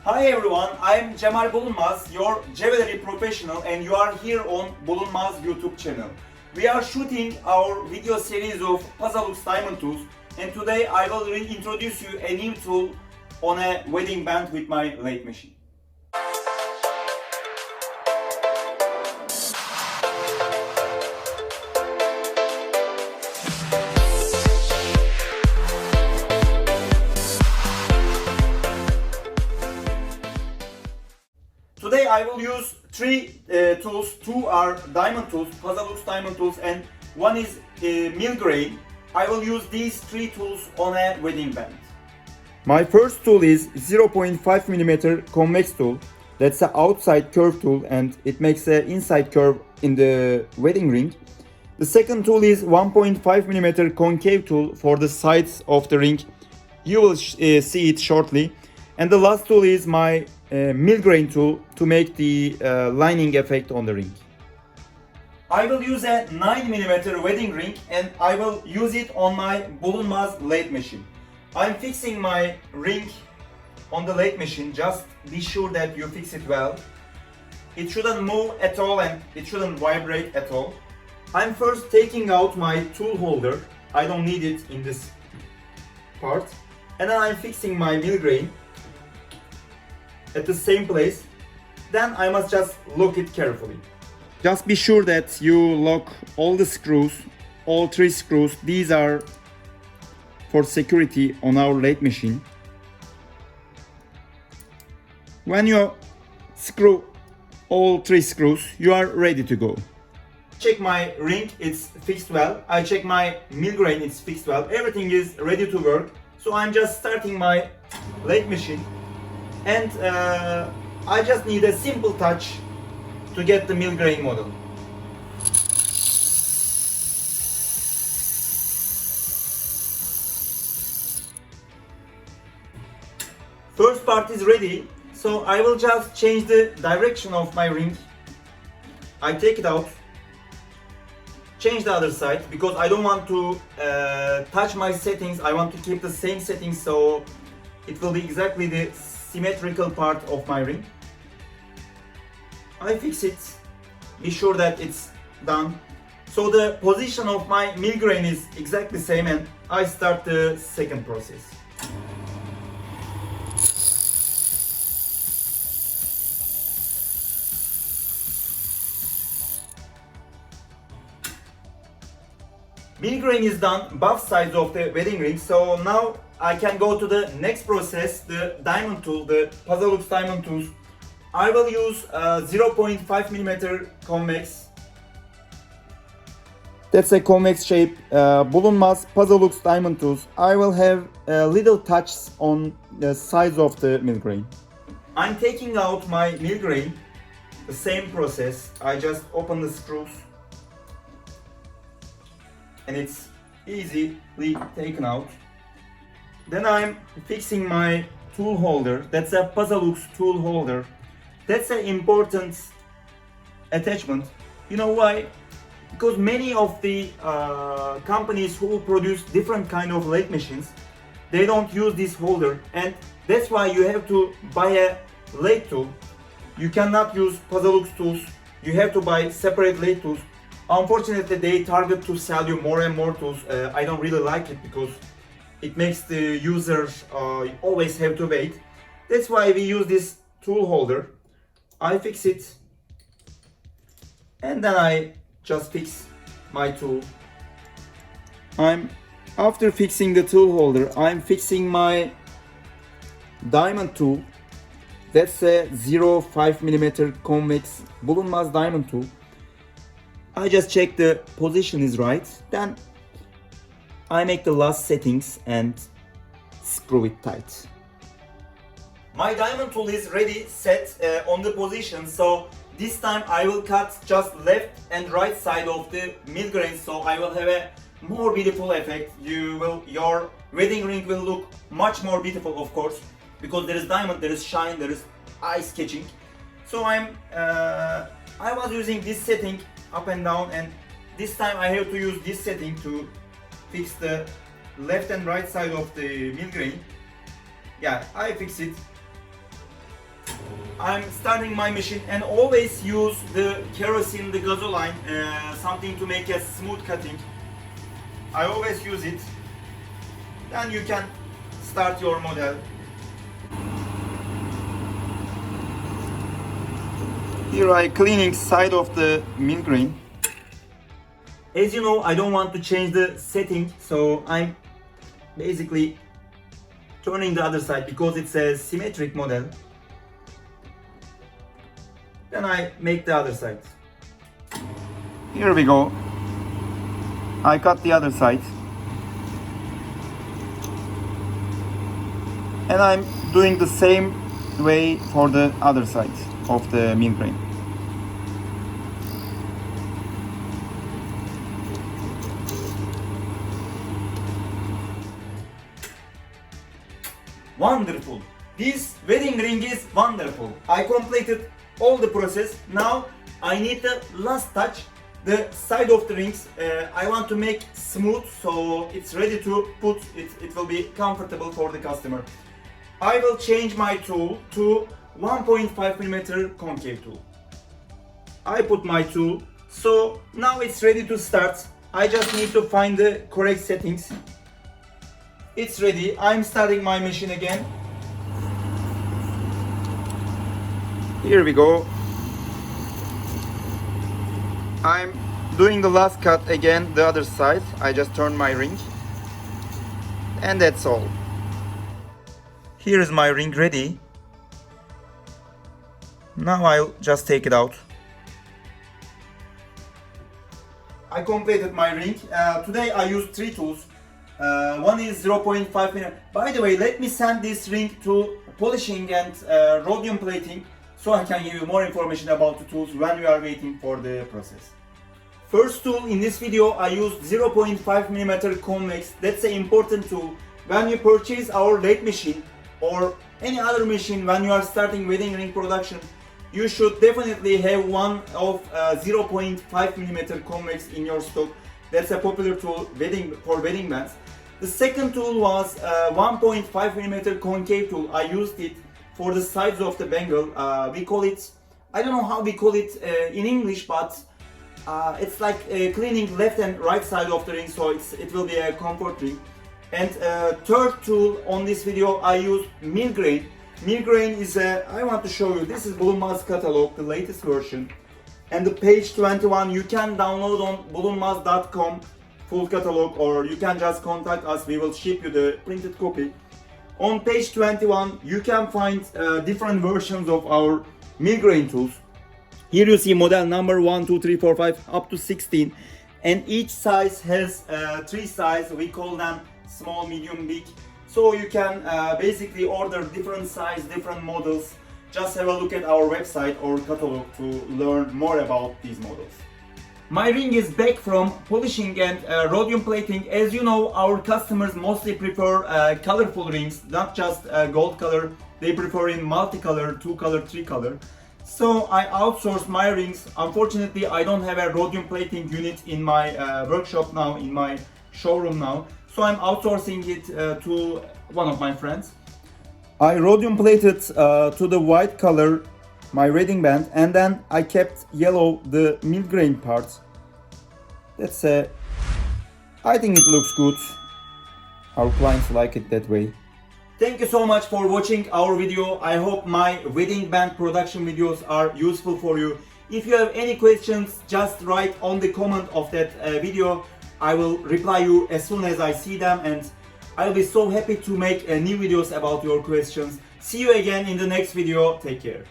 Hi everyone, I'm Cemal Bulunmaz, your jewelry professional, and you are here on Bulunmaz YouTube channel. We are shooting our video series of Posalux diamond tools, and today I will introduce you a new tool on a wedding band with my lathe machine. Today I will use three tools. Two are diamond tools, Posalux diamond tools, and one is Millgrain. I will use these three tools on a wedding band. My first tool is 0.5mm convex tool. That's an outside curve tool and it makes an inside curve in the wedding ring. The second tool is 1.5mm concave tool for the sides of the ring. You will see it shortly. And the last tool is my Millgrain tool to make the lining effect on the ring. I will use a 9mm wedding ring and I will use it on my Bulunmaz Lathe Machine. I'm fixing my ring on the lathe machine. Just be sure that you fix it well. It shouldn't move at all and it shouldn't vibrate at all. I'm first taking out my tool holder. I don't need it in this part. And then I'm fixing my Millgrain at the same place. Then I must just lock it carefully. Just be sure that you lock all the screws, all three screws. These are for security on our lathe machine. When you screw all three screws, you are ready to go. Check my ring, it's fixed well. I check my Millgrain, it's fixed well. Everything is ready to work. So I'm just starting my lathe machine. And I just need a simple touch to get the Millgrain model. First part is ready, so I will just change the direction of my ring. I take it out, change the other side because I don't want to touch my settings. I want to keep the same settings, so it will be exactly the symmetrical part of my ring. I fix it, be sure that it's done. So the position of my Millgrain is exactly the same and I start the second process. Millgrain is done both sides of the wedding ring, so now I can go to the next process, the diamond tool, the Posalux diamond tools. I will use 0.5mm convex. That's a convex shape, Bulunmaz Posalux diamond tools. I will have little touches on the sides of the Millgrain. I'm taking out my Millgrain, the same process. I just open the screws and it's easily taken out. Then I'm fixing my tool holder. That's a Posalux tool holder. That's an important attachment. You know why? Because many of the companies who produce different kind of lathe machines, they don't use this holder, and that's why you have to buy a lathe tool. You cannot use Posalux tools. You have to buy separate lathe tools. Unfortunately, they target to sell you more and more tools. I don't really like it because it makes the user always have to wait. That's why we use this tool holder. I fix it and then I just fix my tool. After fixing the tool holder, I'm fixing my diamond tool. That's a 0.5mm convex Bulunmaz diamond tool. I just check the position is right, then I make the last settings and screw it tight. My diamond tool is ready, set on the position, so this time I will cut just left and right side of the Millgrain, so I will have a more beautiful effect. Your wedding ring will look much more beautiful, of course, because there is diamond, there is shine, there is eyes catching. So I was using this setting up and down, and this time I have to use this setting to fix the left and right side of the Millgrain. Yeah, I fix it. I'm starting my machine, and always use the kerosene, the gasoline, something to make a smooth cutting. I always use it. Then you can start your model. Here I cleaning side of the Millgrain. As you know, I don't want to change the setting, so I'm basically turning the other side because it's a symmetric model. Then I make the other side. Here we go. I cut the other side. And I'm doing the same way for the other side of the Millgrain. Wonderful! This wedding ring is wonderful. I completed all the process. Now I need the last touch. The side of the rings I want to make smooth, so it's ready to put it. It will be comfortable for the customer. I will change my tool to 1.5mm concave tool. I put my tool, so now it's ready to start. I just need to find the correct settings. It's ready. I'm starting my machine again. Here we go. I'm doing the last cut again, the other side. I just turn my ring. And that's all. Here is my ring ready. Now I'll just take it out. I completed my ring. Today I used 3 tools. One is 0.5mm. By the way, let me send this ring to polishing and rhodium plating, so I can give you more information about the tools when we are waiting for the process. First tool in this video, I used 0.5mm convex. That's an important tool. When you purchase our lathe machine or any other machine, when you are starting wedding ring production, you should definitely have one of 0.5mm convex in your stock. That's a popular tool for wedding bands. The second tool was 1.5mm concave tool. I used it for the sides of the bangle. We call it, I don't know how we call it in English, but it's like cleaning left and right side of the ring, so it will be a comfort ring. And third tool on this video, I used Millgrain. Millgrain is I want to show you, this is Bulunmaz catalog, the latest version. And the page 21 you can download on bulunmaz.com full catalog, or you can just contact us, we will ship you the printed copy. On page 21 you can find different versions of our Millgrain tools. Here you see model number 1, 2, 3, 4, 5 up to 16, and each size has 3 sizes. We call them small, medium, big. So you can basically order different size, different models. Just have a look at our website or catalog to learn more about these models. My ring is back from polishing and rhodium plating. As you know, our customers mostly prefer colorful rings, not just gold color. They prefer in multicolor, 2 color, 3 color. So I outsourced my rings. Unfortunately, I don't have a rhodium plating unit in my workshop now, in my showroom now. So I'm outsourcing it to one of my friends. I rhodium plated to the white color my wedding band, and then I kept yellow the Millgrain parts. That's I think it looks good. Our clients like it that way. Thank you so much for watching our video. I hope my wedding band production videos are useful for you. If you have any questions, just write on the comment of that video. I will reply you as soon as I see them, and I'll be so happy to make new videos about your questions. See you again in the next video. Take care.